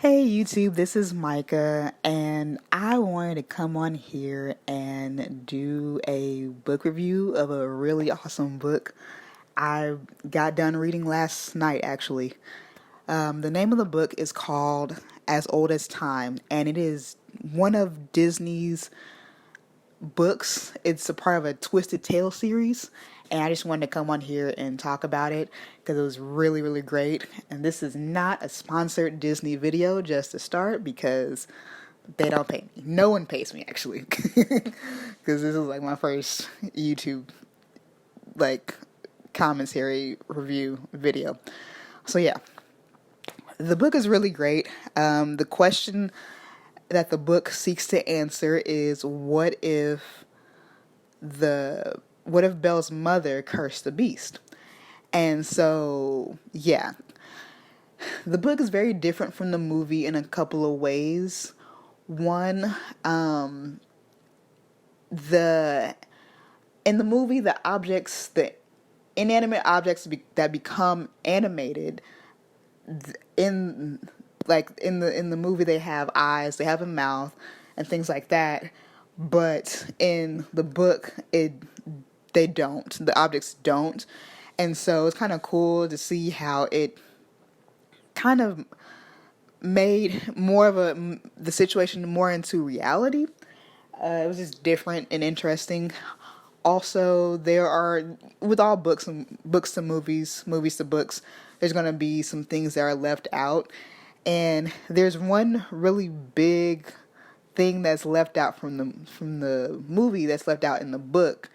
Hey YouTube, this is Micah, and I wanted to come on here and do a book review of a really awesome book I got done reading last night, actually. The name of the book is called As Old as Time, and it is one of Disney's books. It's a part of a Twisted Tale series, and I just wanted to come on here and talk about it because it was really, really great. And this is not a sponsored Disney video, just to start, because they don't pay me. No one pays me, actually, because this is like my first YouTube like commentary review video. So yeah, the book is really great. The question that the book seeks to answer is what if Belle's mother cursed the beast? And so, yeah. The book is very different from the movie in a couple of ways. One, the in the movie, the inanimate objects that become animated, in in the movie, they have eyes, they have a mouth, and things like that. But in the book, they don't. The objects don't. And so it's kind of cool to see how it kind of made the situation more into reality. It was just different and interesting. Also, there are, with all books and books to movies, movies to books, there's going to be some things that are left out. And there's one really big thing that's left out from the movie that's left out in the book,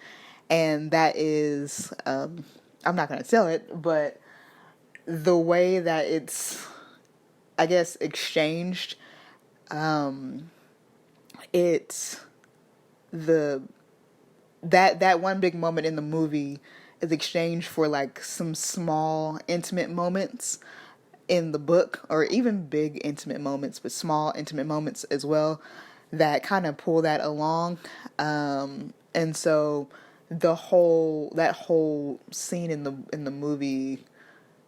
and that is I'm not going to tell it, but the way that it's, I guess, exchanged, it's the that one big moment in the movie is exchanged for like some small intimate moments in the book, or even big intimate moments, but small intimate moments as well, that kind of pull that along. And so that whole scene in the movie,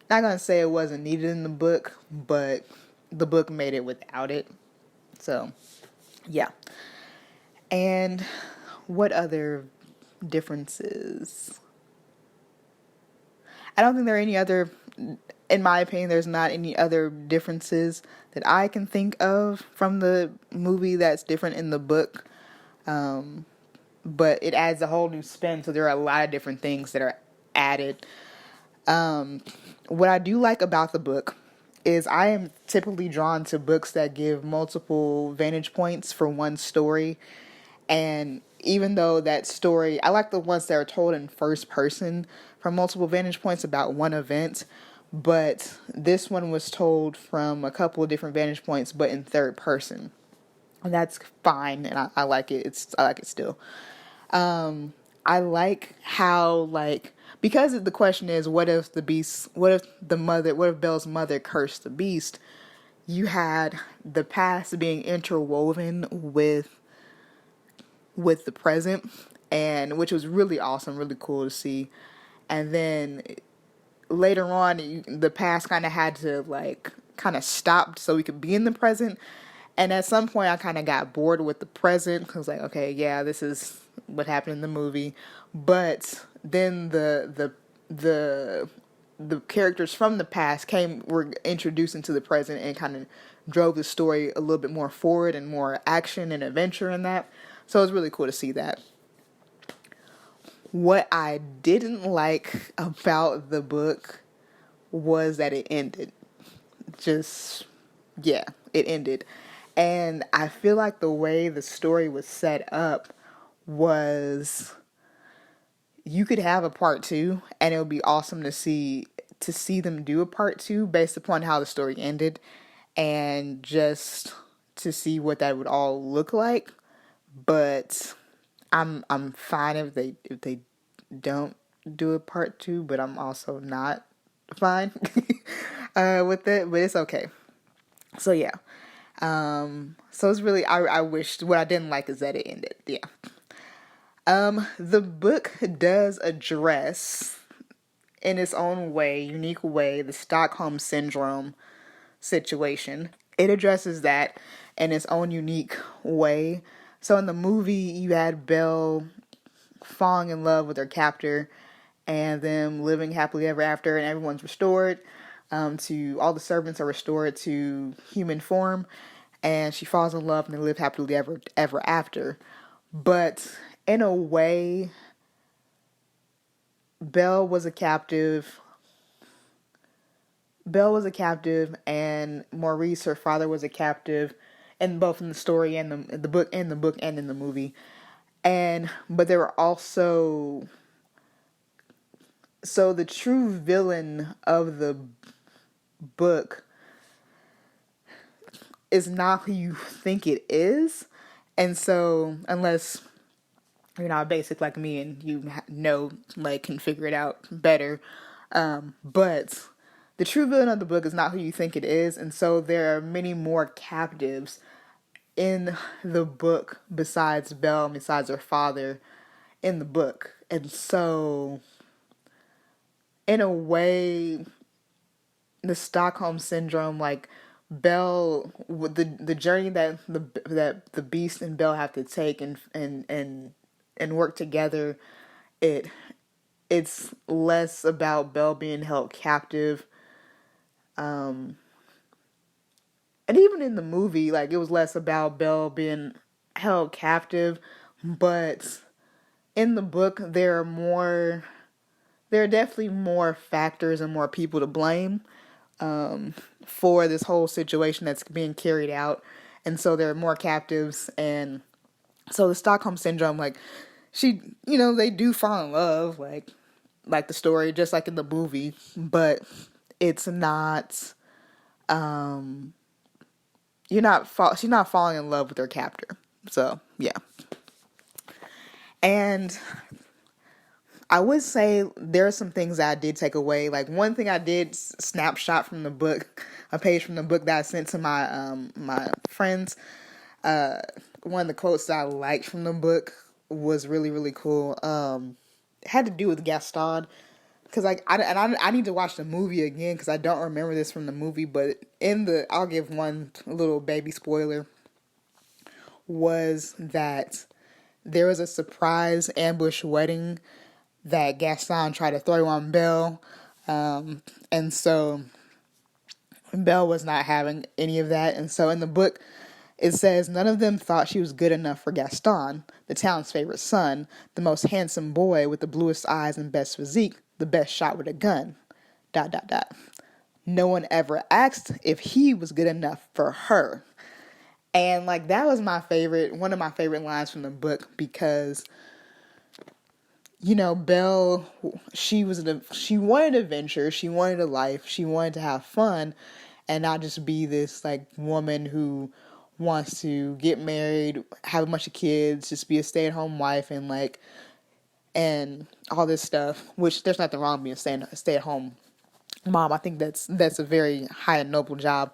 not gonna say it wasn't needed in the book, but the book made it without it. So yeah. And what other differences? I don't think there are any other, in my opinion, there's not any other differences that I can think of from the movie that's different in the book. But it adds a whole new spin, so there are a lot of different things that are added. What I do like about the book is I am typically drawn to books that give multiple vantage points for one story. And even though that story, I like the ones that are told in first person from multiple vantage points about one event, but this one was told from a couple of different vantage points, but in third person. And that's fine, and I like it. I like it still. I like how, like, because the question is, what if Belle's mother cursed the beast? You had the past being interwoven with the present, and which was really awesome, really cool to see. And then later on, the past kind of had to kind of stop so we could be in the present. And at some point, I kind of got bored with the present because, like, okay, yeah, this is what happened in the movie. But then the characters from the past were introduced into the present and kind of drove the story a little bit more forward and more action and adventure in that. So it was really cool to see that. What I didn't like about the book was that it ended. Yeah, it ended. And I feel like the way the story was set up was, you could have a part two, and it would be awesome to see them do a part two based upon how the story ended, and just to see what that would all look like. But I'm fine if they don't do a part two, but I'm also not fine with it. But it's okay. So yeah. So it's really, I wished, what I didn't like is that it ended. Yeah. The book does address, in its own way, unique way, the Stockholm Syndrome situation. it addresses that in its own unique way. So in the movie, you had Belle falling in love with her captor and them living happily ever after, and everyone's restored to all the servants are restored to human form, and she falls in love and they live happily ever after. But in a way, Belle was a captive. Belle was a captive, and Maurice, her father, was a captive, and both in the story and the book and in the movie. And but there were also, so the true villain of the book is not who you think it is. And so unless you're not basic like me and you know, like, can figure it out better, but the true villain of the book is not who you think it is. And so there are many more captives in the book besides Belle, besides her father in the book. And so in a way, the Stockholm syndrome, like, Belle, with the journey that the Beast and Belle have to take and work together, it's less about Belle being held captive. And even in the movie, like, it was less about Belle being held captive, but in the book there are definitely more factors and more people to blame for this whole situation that's being carried out. And so there are more captives. And so the Stockholm syndrome, like, they do fall in love, like the story, just like in the movie, but it's not, she's not falling in love with her captor. So, yeah. And I would say there are some things that I did take away. Like, one thing I did snapshot from the book, a page from the book that I sent to my friends. One of the quotes that I liked from the book was really, really cool. It had to do with Gaston, because I need to watch the movie again because I don't remember this from the movie. But I'll give one little baby spoiler. Was that there was a surprise ambush wedding that Gaston tried to throw on Belle. And so Belle was not having any of that. And so in the book, it says, none of them thought she was good enough for Gaston, the town's favorite son, the most handsome boy with the bluest eyes and best physique, the best shot with a gun. ... No one ever asked if he was good enough for her. And, like, that was one of my favorite lines from the book, because Belle, she wanted adventure, she wanted a life, she wanted to have fun, and not just be this, like, woman who wants to get married, have a bunch of kids, just be a stay-at-home wife, and all this stuff. Which there's nothing wrong with being a stay-at-home mom. I think that's a very high and noble job.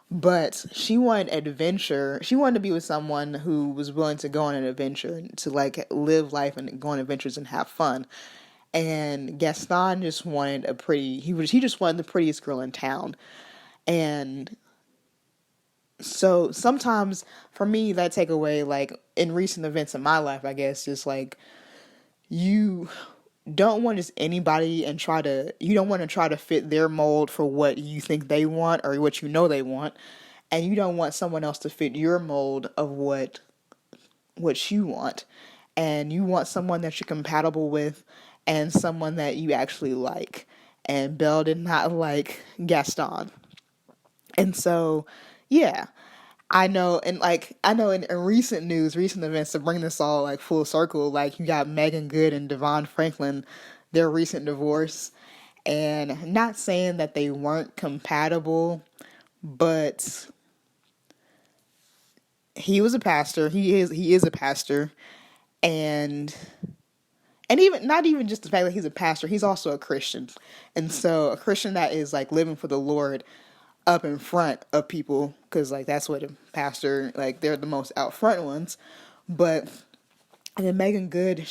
But she wanted adventure. She wanted to be with someone who was willing to go on an adventure, to, like, live life and go on adventures and have fun. And Gaston just wanted he just wanted the prettiest girl in town. And so sometimes for me, that takeaway, like, in recent events in my life, I guess, just like, you don't want just anybody and you don't want to try to fit their mold for what you think they want or what they want. And you don't want someone else to fit your mold of what you want. And you want someone that you're compatible with and someone that you actually like. And Belle did not like Gaston. And so, yeah. I know in recent events, to bring this all, like, full circle, like, you got Meagan Good and Devon Franklin, their recent divorce, and not saying that they weren't compatible, but he was a pastor, he is a pastor, and even, not even just the fact that he's a pastor, he's also a Christian, and so a Christian that is, like, living for the Lord up in front of people, because, like, that's what a pastor, like, they're the most out front ones. But and then Meagan Good,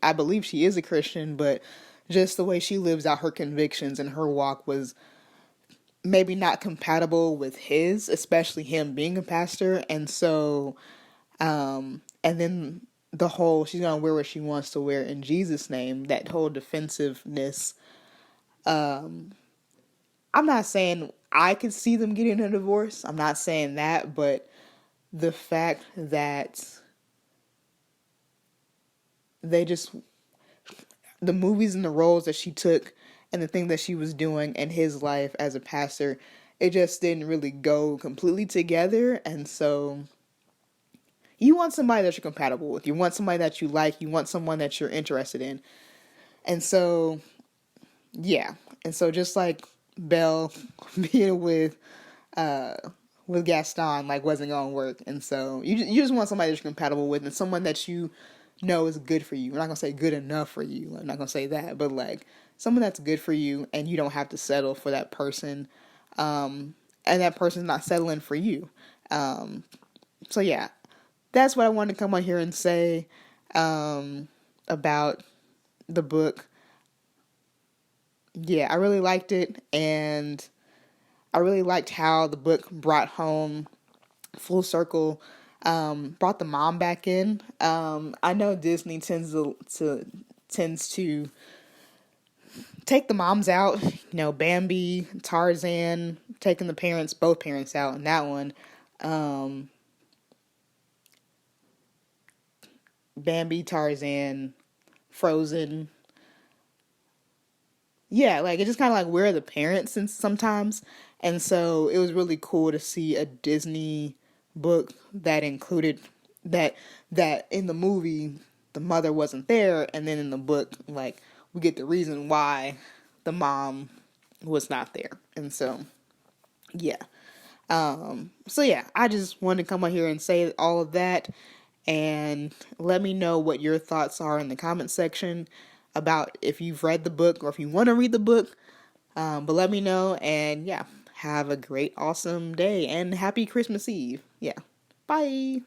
I believe she is a Christian, but just the way she lives out her convictions and her walk was maybe not compatible with his, especially him being a pastor. And so, and then the whole, she's going to wear what she wants to wear in Jesus' name, that whole defensiveness. I'm not saying I could see them getting a divorce. I'm not saying that, but the fact that they just, the movies and the roles that she took and the thing that she was doing in his life as a pastor, it just didn't really go completely together. And so you want somebody that you're compatible with. You want somebody that you like. You want someone that you're interested in. And so, yeah. And so just like Belle being with Gaston, like, wasn't going to work. And so you just want somebody that you're compatible with and someone that you know is good for you. I'm not going to say good enough for you. I'm not going to say that. But, like, someone that's good for you and you don't have to settle for that person. And that person's not settling for you. So, yeah. That's what I wanted to come on here and say about the book. Yeah, I really liked it, and I really liked how the book brought home full circle, brought the mom back in. I know Disney tends to take the moms out. You know, Bambi, Tarzan, taking both parents out in that one. Bambi, Tarzan, Frozen. Yeah, like, it's just kind of like, where are the parents and sometimes. And so it was really cool to see a Disney book that included that in the movie the mother wasn't there, and then in the book, like, we get the reason why the mom was not there. And so, yeah. So yeah, I just wanted to come on here and say all of that, and let me know what your thoughts are in the comment section about if you've read the book or if you want to read the book. But let me know, and yeah, have a great, awesome day, and happy Christmas Eve. Yeah. Bye.